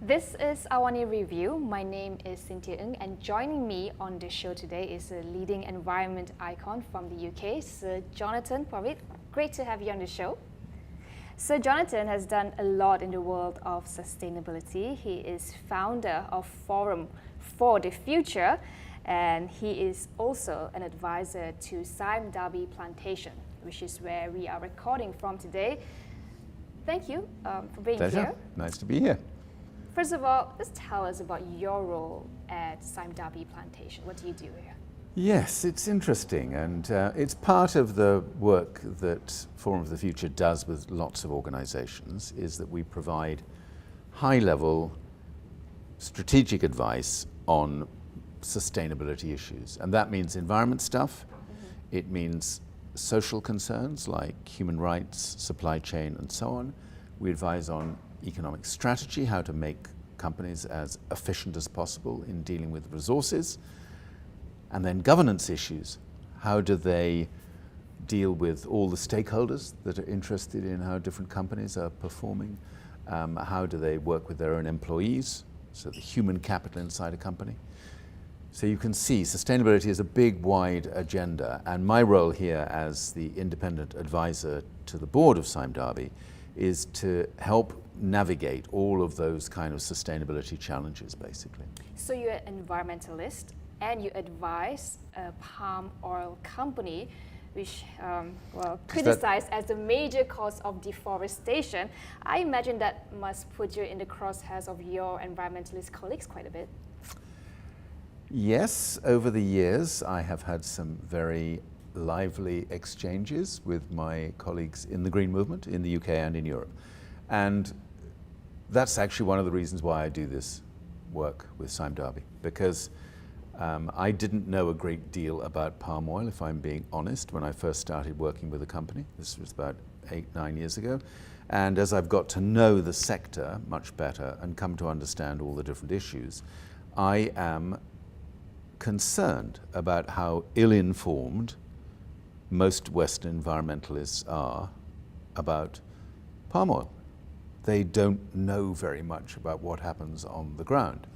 This is AWANI Review. My name is Cynthia Ng, and joining me on the show today is a leading environment icon from the UK, Sir Jonathon Porritt. Great to have you on the show. Sir Jonathon has done a lot in the world of sustainability. He is founder of Forum for the Future, and he is also an advisor to Sime Darby Plantation, which is where we are recording from today. Thank you for being here. Nice to be here. First of all, just tell us about your role at Sime Darby Plantation. What do you do here? Yes, it's interesting, and it's part of the work that Forum for the Future does with lots of organizations, is that we provide high-level strategic advice on sustainability issues. And that means environment stuff, it means social concerns like human rights, supply chain, and so on. We advise on economic strategy, how to make companies as efficient as possible in dealing with resources, and then governance issues. How do they deal with all the stakeholders that are interested in how different companies are performing? How do they work with their own employees, so the human capital inside a company? So you can see sustainability is a big, wide agenda, and my role here as the independent advisor to the board of Sime Darby is to help navigate all of those kind of sustainability challenges, basically. So you're an environmentalist and you advise a palm oil company which criticized as a major cause of deforestation. I imagine that must put you in the crosshairs of your environmentalist colleagues quite a bit. Yes, over the years I have had some very lively exchanges with my colleagues in the Green Movement in the UK and in Europe. And that's actually one of the reasons why I do this work with Sime Darby, because I didn't know a great deal about palm oil, if I'm being honest, when I first started working with the company. This was about 8-9 years ago. And as I've got to know the sector much better and come to understand all the different issues, I am concerned about how ill-informed most Western environmentalists are about palm oil. They don't know very much about what happens on the ground.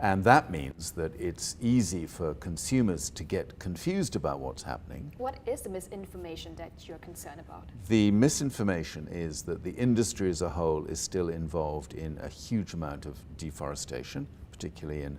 And that means that it's easy for consumers to get confused about what's happening. What is the misinformation that you're concerned about? The misinformation is that the industry as a whole is still involved in a huge amount of deforestation, particularly in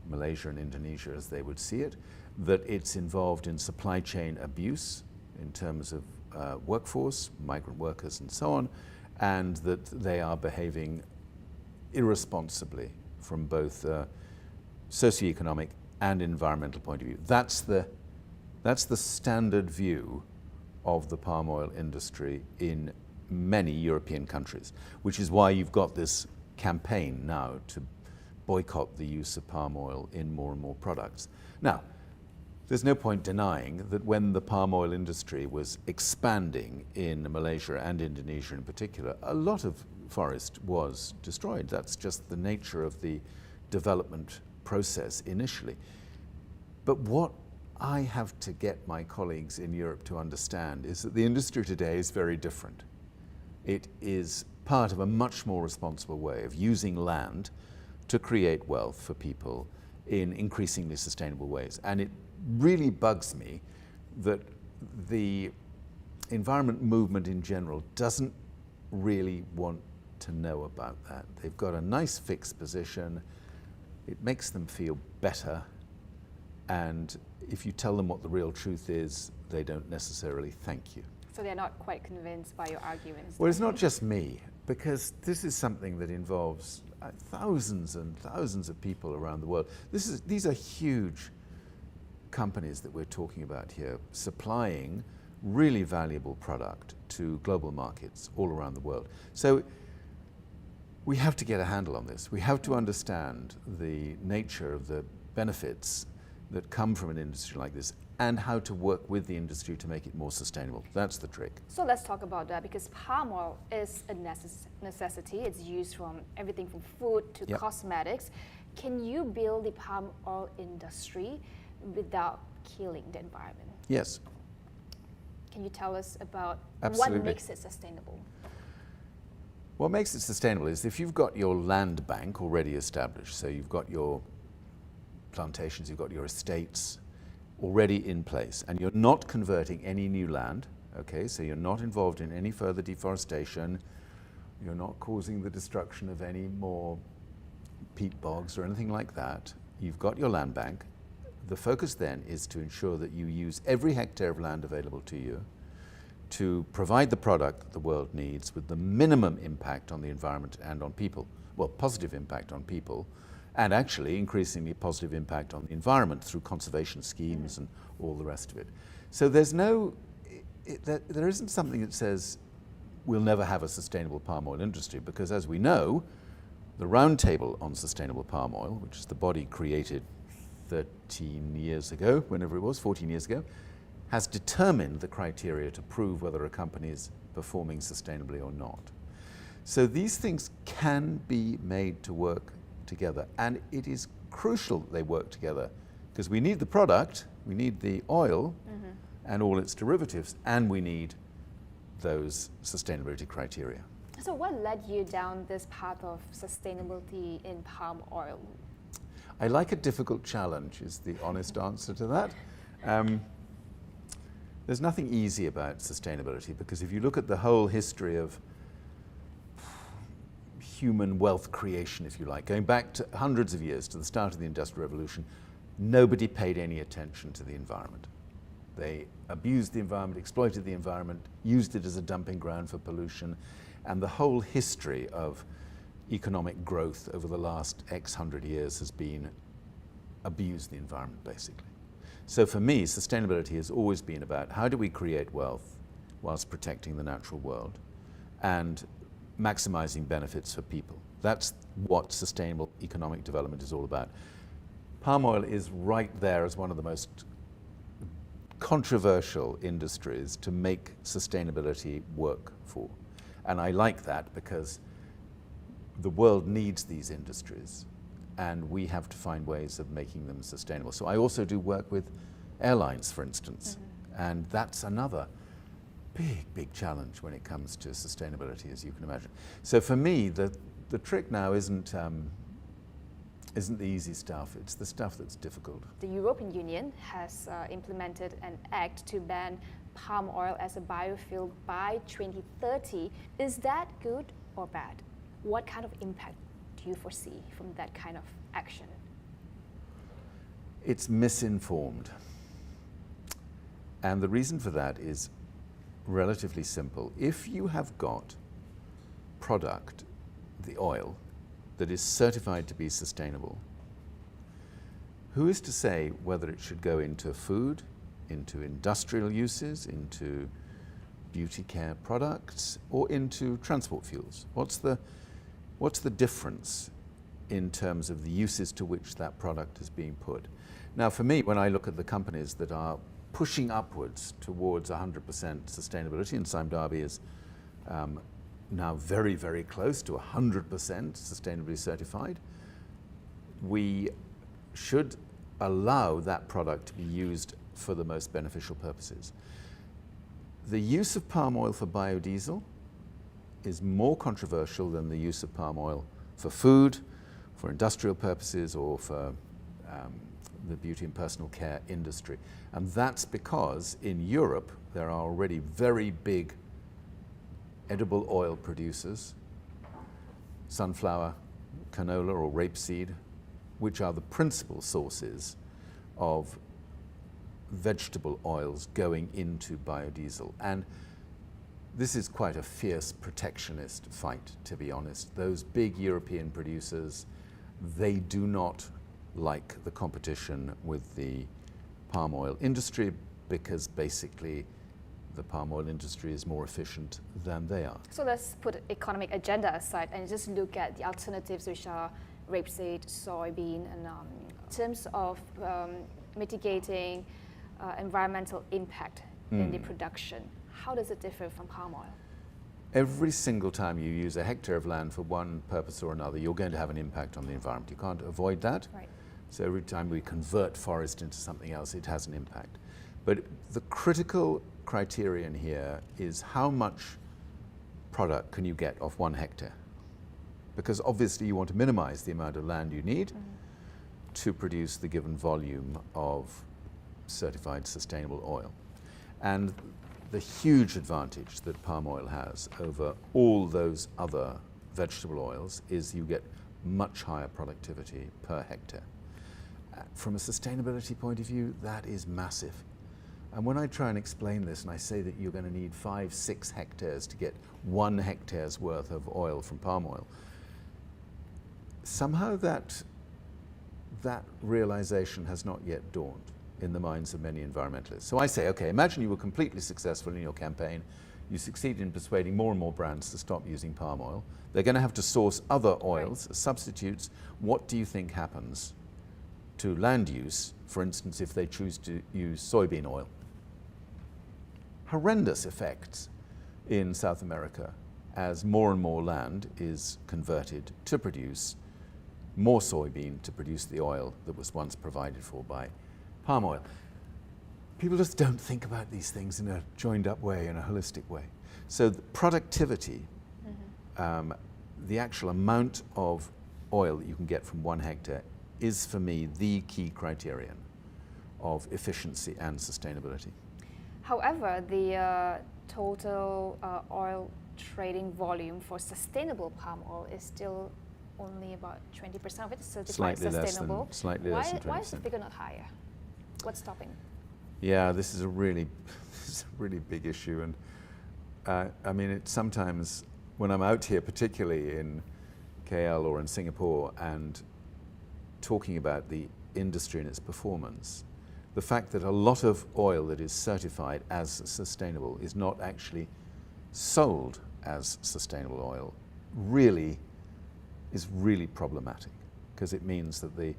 Malaysia and Indonesia as they would see it, that it's involved in supply chain abuse in terms of workforce, migrant workers and so on, and that they are behaving irresponsibly from both socioeconomic and environmental point of view. That's the standard view of the palm oil industry in many European countries, which is why you've got this campaign now to boycott the use of palm oil in more and more products. Now, there's no point denying that when the palm oil industry was expanding in Malaysia and Indonesia in particular, a lot of forest was destroyed. That's just the nature of the development process initially. But what I have to get my colleagues in Europe to understand is that the industry today is very different. It is part of a much more responsible way of using land to create wealth for people in increasingly sustainable ways. And it really bugs me that the environment movement in general doesn't really want to know about that. They've got a nice fixed position, it makes them feel better, and if you tell them what the real truth is, they don't necessarily thank you. So they're not quite convinced by your arguments? Well, it's not just me, because this is something that involves thousands and thousands of people around the world. These are huge companies that we're talking about here, supplying really valuable product to global markets all around the world. So we have to get a handle on this. We have to understand the nature of the benefits that come from an industry like this and how to work with the industry to make it more sustainable. That's the trick. So let's talk about that, because palm oil is a necessity. It's used from everything from food to cosmetics. Can you build the palm oil industry without killing the environment? Yes. Can you tell us about Absolutely. what makes it sustainable? What makes it sustainable is if you've got your land bank already established, so you've got your plantations, you've got your estates already in place, and you're not converting any new land, okay, so you're not involved in any further deforestation, you're not causing the destruction of any more peat bogs or anything like that, you've got your land bank. The focus then is to ensure that you use every hectare of land available to you to provide the product that the world needs with the minimum impact on the environment and on people. Well, positive impact on people, and actually increasingly positive impact on the environment through conservation schemes and all the rest of it. So there's there isn't something that says we'll never have a sustainable palm oil industry, because as we know, the Roundtable on Sustainable Palm Oil, which is the body created 13 years ago, whenever it was, 14 years ago, has determined the criteria to prove whether a company is performing sustainably or not. So these things can be made to work together, and it is crucial that they work together, because we need the product, we need the oil and all its derivatives, and we need those sustainability criteria. So what led you down this path of sustainability in palm oil? I like a difficult challenge, is the honest answer to that. There's nothing easy about sustainability, because if you look at the whole history of human wealth creation, if you like, going back to hundreds of years to the start of the Industrial Revolution, nobody paid any attention to the environment. They abused the environment, exploited the environment, used it as a dumping ground for pollution, and the whole history of economic growth over the last X hundred years has been abuse the environment, basically. So for me, sustainability has always been about how do we create wealth whilst protecting the natural world and maximizing benefits for people. That's what sustainable economic development is all about. Palm oil is right there as one of the most controversial industries to make sustainability work for. And I like that, because the world needs these industries, and we have to find ways of making them sustainable. So I also do work with airlines, for instance, and that's another big challenge when it comes to sustainability, as you can imagine. So for me, the trick now isn't the easy stuff, it's the stuff that's difficult. The European Union has implemented an act to ban palm oil as a biofuel by 2030. Is that good or bad? What kind of impact do you foresee from that kind of action? It's misinformed. And the reason for that is relatively simple. If you have got product, the oil, that is certified to be sustainable, who is to say whether it should go into food, into industrial uses, into beauty care products, or into transport fuels? What's the difference in terms of the uses to which that product is being put? Now, for me, when I look at the companies that are pushing upwards towards 100% sustainability, and Sime Darby is now very close to 100% sustainably certified, we should allow that product to be used for the most beneficial purposes. The use of palm oil for biodiesel is more controversial than the use of palm oil for food, for industrial purposes, or for the beauty and personal care industry. And that's because in Europe there are already very big edible oil producers, sunflower, canola or rapeseed, which are the principal sources of vegetable oils going into biodiesel. And this is quite a fierce protectionist fight, to be honest. Those big European producers, they do not like the competition with the palm oil industry, because basically the palm oil industry is more efficient than they are. So let's put economic agenda aside and just look at the alternatives, which are rapeseed, soybean, and in terms of mitigating environmental impact in the production. How does it differ from palm oil? Every single time you use a hectare of land for one purpose or another, you're going to have an impact on the environment. You can't avoid that. Right. So every time we convert forest into something else, it has an impact. But the critical criterion here is how much product can you get off 1 hectare? Because obviously you want to minimize the amount of land you need to produce the given volume of certified sustainable oil. And the huge advantage that palm oil has over all those other vegetable oils is you get much higher productivity per hectare. From a sustainability point of view, that is massive. And when I try and explain this and I say that you're going to need 5-6 hectares to get 1 hectare's worth of oil from palm oil, somehow that realization has not yet dawned in the minds of many environmentalists. So I say, okay, imagine you were completely successful in your campaign. You succeeded in persuading more and more brands to stop using palm oil. They're going to have to source other oils, substitutes. What do you think happens to land use, for instance, if they choose to use soybean oil? Horrendous effects in South America as more and more land is converted to produce more soybean to produce the oil that was once provided for by palm oil. People just don't think about these things in a joined up way, in a holistic way. So the productivity, the actual amount of oil that you can get from 1 hectare is for me the key criterion of efficiency and sustainability. However, the total oil trading volume for sustainable palm oil is still only about 20% of it, so it's quite sustainable. Slightly less than 20%. Why is the figure not higher? What's stopping? Yeah, this is a really big issue, and I mean, it sometimes when I'm out here, particularly in KL or in Singapore, and talking about the industry and its performance, the fact that a lot of oil that is certified as sustainable is not actually sold as sustainable oil is really problematic, because it means that the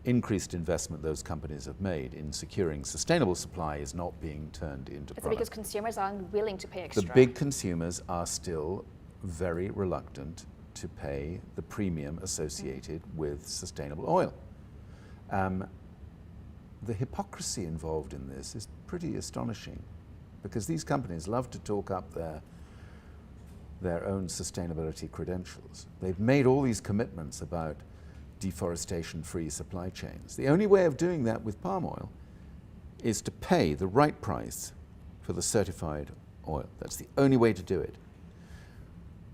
increased investment those companies have made in securing sustainable supply is not being turned into product. It's because consumers aren't willing to pay extra. The big consumers are still very reluctant to pay the premium associated with sustainable oil. The hypocrisy involved in this is pretty astonishing, because these companies love to talk up their own sustainability credentials. They've made all these commitments about deforestation-free supply chains. The only way of doing that with palm oil is to pay the right price for the certified oil. That's the only way to do it.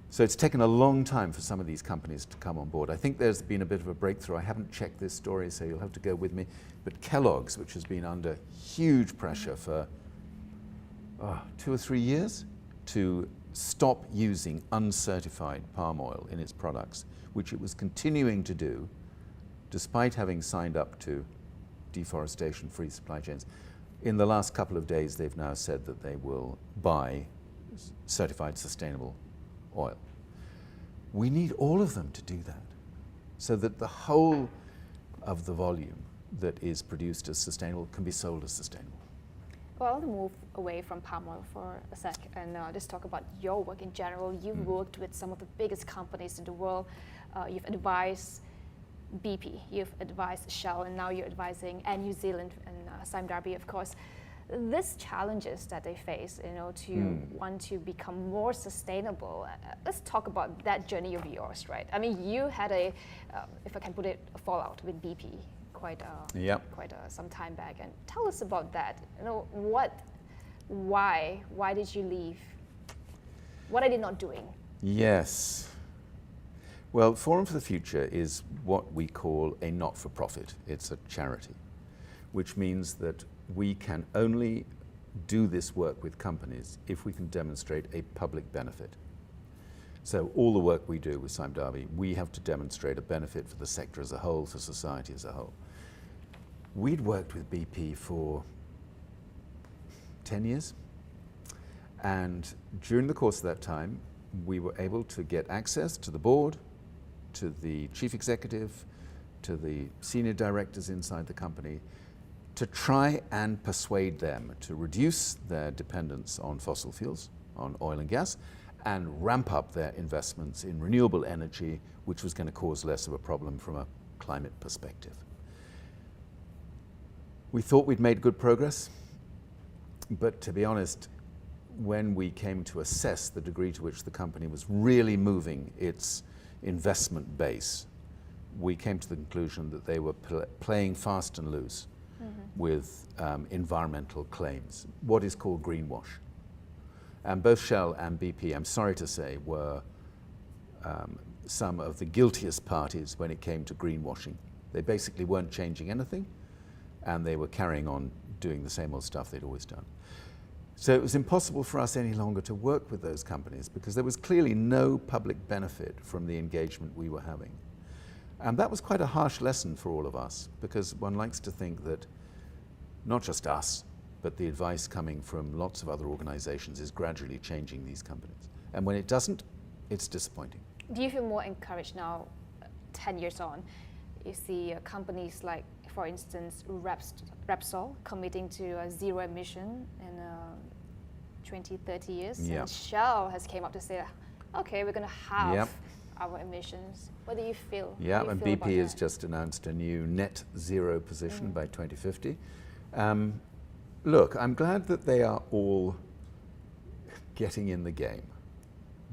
So it's taken a long time for some of these companies to come on board. I think there's been a bit of a breakthrough. I haven't checked this story, so you'll have to go with me. But Kellogg's, which has been under huge pressure for 2 or 3 years to stop using uncertified palm oil in its products, which it was continuing to do despite having signed up to deforestation-free supply chains. In the last couple of days, they've now said that they will buy certified sustainable oil. We need all of them to do that, so that the whole of the volume that is produced as sustainable can be sold as sustainable. Well, I want to move away from palm oil for a sec and just talk about your work in general. You've worked with some of the biggest companies in the world. You've advised BP, you've advised Shell, and now you're advising New Zealand and Sime Darby, of course. These challenges that they face, to want to become more sustainable. Let's talk about that journey of yours, right? I mean, you had if I can put it, a fallout with BP quite some time back, and tell us about that. Why did you leave? What are they not doing? Yes. Well, Forum for the Future is what we call a not-for-profit. It's a charity, which means that we can only do this work with companies if we can demonstrate a public benefit. So all the work we do with Sime Darby, we have to demonstrate a benefit for the sector as a whole, for society as a whole. We'd worked with BP for 10 years, and during the course of that time, we were able to get access to the board, to the chief executive, to the senior directors inside the company, to try and persuade them to reduce their dependence on fossil fuels, on oil and gas, and ramp up their investments in renewable energy, which was going to cause less of a problem from a climate perspective. We thought we'd made good progress, but to be honest, when we came to assess the degree to which the company was really moving its investment base, we came to the conclusion that they were playing fast and loose with environmental claims, what is called greenwash. And both Shell and BP, I'm sorry to say, were some of the guiltiest parties when it came to greenwashing. They basically weren't changing anything, and they were carrying on doing the same old stuff they'd always done. So it was impossible for us any longer to work with those companies because there was clearly no public benefit from the engagement we were having. And that was quite a harsh lesson for all of us, because one likes to think that not just us, but the advice coming from lots of other organizations is gradually changing these companies. And when it doesn't, it's disappointing. Do you feel more encouraged now, 10 years on? You see companies like, for instance, Repsol committing to zero emission in 20, 30 years. Yep. And Shell has came up to say, okay, we're going to halve our emissions. What do you feel? Yeah, and BP has just announced a new net zero position by 2050. Look, I'm glad that they are all getting in the game,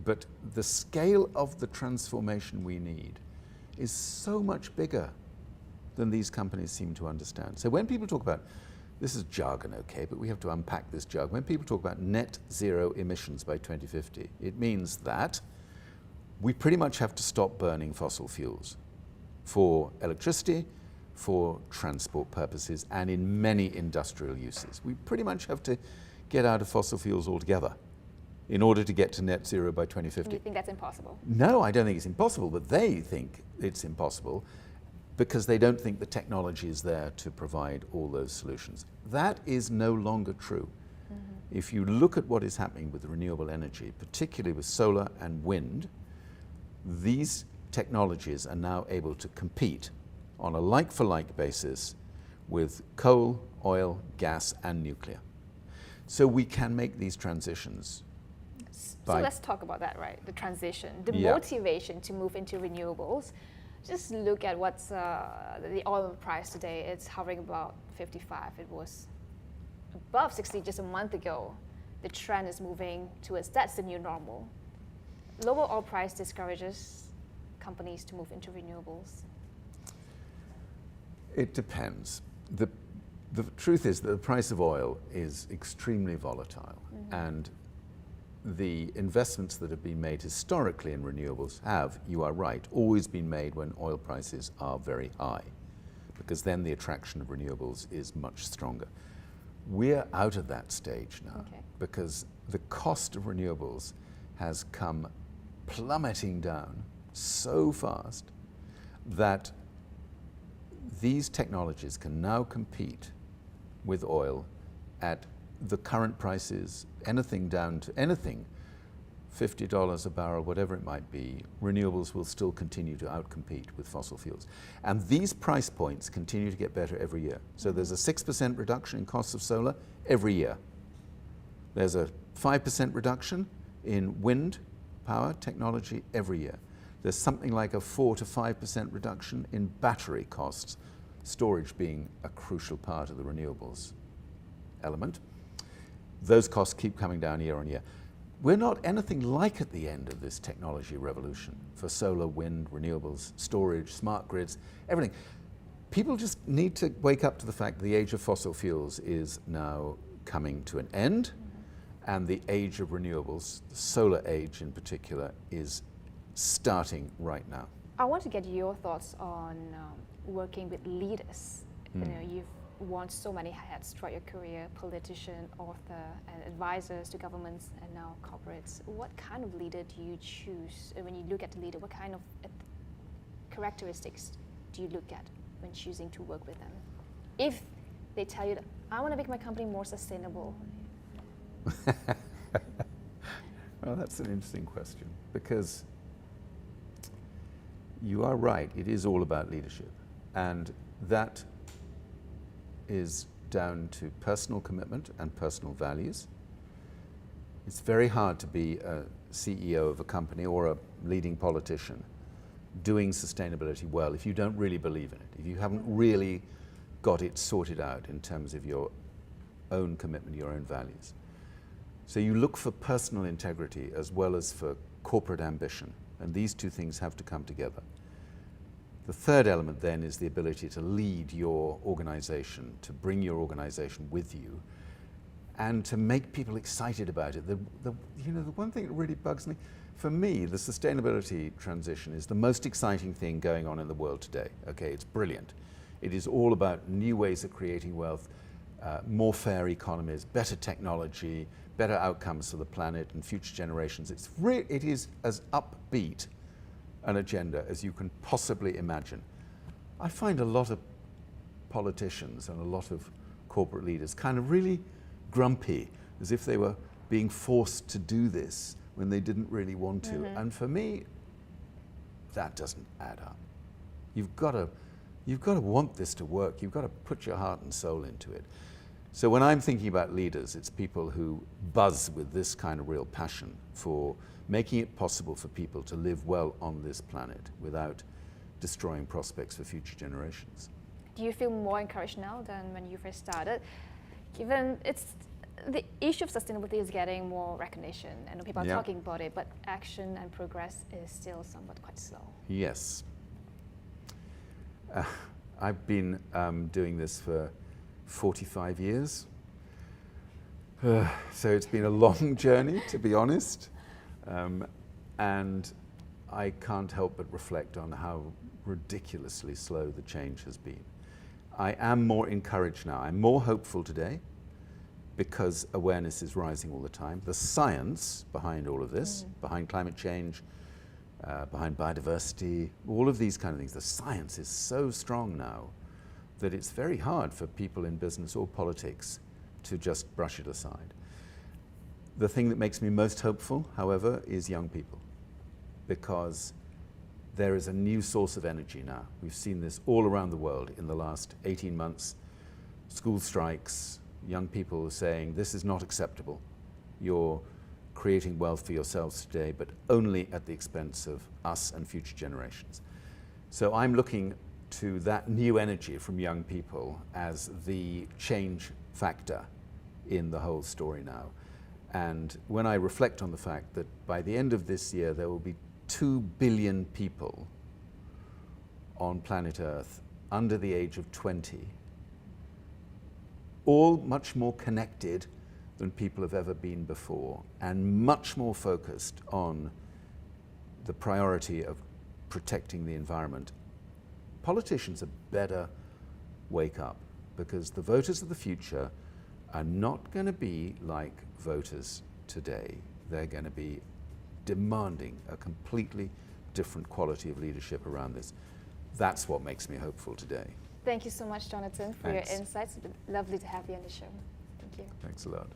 but the scale of the transformation we need is so much bigger than these companies seem to understand. So when people talk about, this is jargon, okay, but we have to unpack this jargon. When people talk about net zero emissions by 2050, it means that we pretty much have to stop burning fossil fuels for electricity, for transport purposes, and in many industrial uses. We pretty much have to get out of fossil fuels altogether in order to get to net zero by 2050. Do you think that's impossible? No, I don't think it's impossible, but they think it's impossible because they don't think the technology is there to provide all those solutions. That is no longer true. If you look at what is happening with renewable energy, particularly with solar and wind, these technologies are now able to compete on a like-for-like basis with coal, oil, gas, and nuclear. So we can make these transitions. So let's talk about that, right? The transition, the motivation to move into renewables. Just look at what's the oil price today. It's hovering about 55. It was above 60 just a month ago. The trend is moving towards that's the new normal. Lower oil price discourages companies to move into renewables. It depends. The truth is that the price of oil is extremely volatile, and the investments that have been made historically in renewables have, you are right, always been made when oil prices are very high, because then the attraction of renewables is much stronger. We're out of that stage now, because the cost of renewables has come plummeting down so fast that these technologies can now compete with oil at the current prices, anything down to anything, $50 a barrel, whatever it might be, renewables will still continue to outcompete with fossil fuels. And these price points continue to get better every year. So there's a 6% reduction in costs of solar every year. There's a 5% reduction in wind power technology every year. There's something like a 4 to 5% reduction in battery costs, storage being a crucial part of the renewables element. Those costs keep coming down year on year. We're not anything like at the end of this technology revolution for solar, wind, renewables, storage, smart grids, everything. People just need to wake up to the fact that the age of fossil fuels is now coming to an end, and the age of renewables, the solar age in particular, is starting right now. I want to get your thoughts on working with leaders. You know, you've worn so many hats throughout your career: politician, author, and advisors to governments and now corporates. What kind of leader do you choose? When you look at the leader, what kind of characteristics do you look at when choosing to work with them? If they tell you that, I want to make my company more sustainable. Well, that's an interesting question, because you are right, it is all about leadership, and that is down to personal commitment and personal values. It's very hard to be a CEO of a company or a leading politician doing sustainability well if you don't really believe in it, if you haven't really got it sorted out in terms of your own commitment, your own values. So you look for personal integrity as well as for corporate ambition, and these two things have to come together. The third element then is the ability to lead your organization, to bring your organization with you, and to make people excited about it. The one thing that really bugs me, for me, the sustainability transition is the most exciting thing going on in the world today. Okay, it's brilliant. It is all about new ways of creating wealth, more fair economies, better technology, better outcomes for the planet and future generations. It is as upbeat an agenda as you can possibly imagine. I find a lot of politicians and a lot of corporate leaders kind of really grumpy, as if they were being forced to do this when they didn't really want to. Mm-hmm. And for me, that doesn't add up. You've got to want this to work. You've got to put your heart and soul into it. So when I'm thinking about leaders, it's people who buzz with this kind of real passion for making it possible for people to live well on this planet without destroying prospects for future generations. Do you feel more encouraged now than when you first started? Given the issue of sustainability is getting more recognition and people are talking about it, but action and progress is still somewhat quite slow. Yes. I've been doing this for 45 years. So it's been a long journey, to be honest. And I can't help but reflect on how ridiculously slow the change has been. I am more encouraged now. I'm more hopeful today because awareness is rising all the time. The science behind all of this, behind climate change, behind biodiversity, all of these kind of things, the science is so strong now that it's very hard for people in business or politics to just brush it aside. The thing that makes me most hopeful, however, is young people, because there is a new source of energy now. We've seen this all around the world in the last 18 months. School strikes, young people saying, this is not acceptable. You're creating wealth for yourselves today, but only at the expense of us and future generations. So I'm looking to that new energy from young people as the change factor in the whole story now. And when I reflect on the fact that by the end of this year, there will be 2 billion people on planet Earth under the age of 20, all much more connected than people have ever been before, and much more focused on the priority of protecting the environment. Politicians had better wake up, because the voters of the future are not going to be like voters today. They're going to be demanding a completely different quality of leadership around this. That's what makes me hopeful today. Thank you so much, Jonathon, for Thanks. your insights. It's been lovely to have you on the show. Thank you. Thanks a lot.